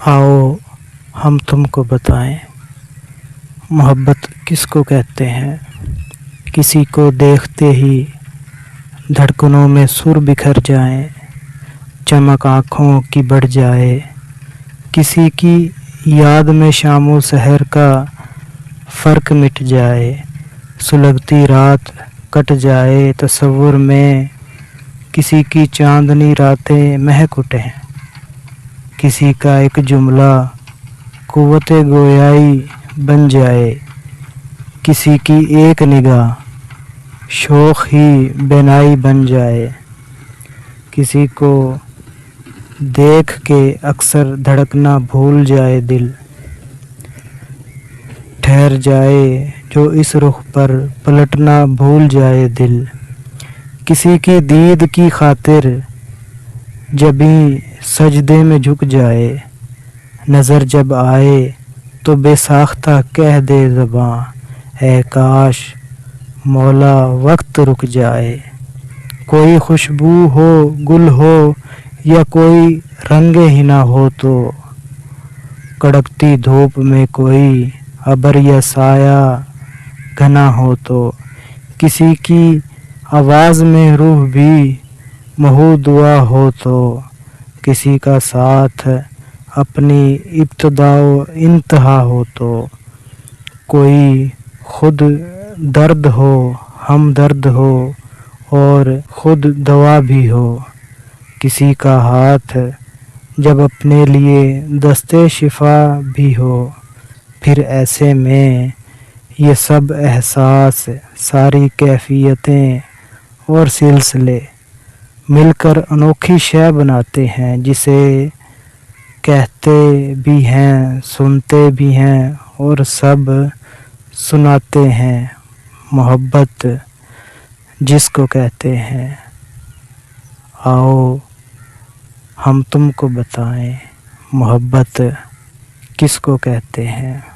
आओ हम तुमको बताएं, मोहब्बत किसको कहते हैं। किसी को देखते ही धड़कनों में सुर बिखर जाएं, चमक आँखों की बढ़ जाए, किसी की याद में शामो सहर का फ़र्क मिट जाए, सुलगती रात कट जाए तसव्वुर में, किसी की चांदनी रातें महक उठें, किसी का एक जुमला कुव्वते गोयाई बन जाए, किसी की एक निगाह शौक़ ही बेनाई बन जाए, किसी को देख के अक्सर धड़कना भूल जाए दिल, ठहर जाए जो इस रुख पर पलटना भूल जाए दिल, किसी की दीद की खातिर जबीं सजदे में झुक जाए, नज़र जब आए तो बेसाख्ता कह दे ज़बां, ऐ काश मौला वक्त रुक जाए। कोई खुशबू हो गुल हो या कोई रंगे ही ना हो, तो कड़कती धूप में कोई अबर या साया घना हो, तो किसी की आवाज़ में रूह भी महू दुआ हो, तो किसी का साथ अपनी इब्तिदा व इंतहा हो, तो कोई खुद दर्द हो हमदर्द हो और खुद दवा भी हो, किसी का हाथ जब अपने लिए दस्ते शिफा भी हो, फिर ऐसे में ये सब एहसास सारी कैफियतें और सिलसिले मिलकर अनोखी शय बनाते हैं, जिसे कहते भी हैं सुनते भी हैं और सब सुनाते हैं। मोहब्बत जिसको कहते हैं, आओ हम तुमको बताएं, मोहब्बत किसको कहते हैं।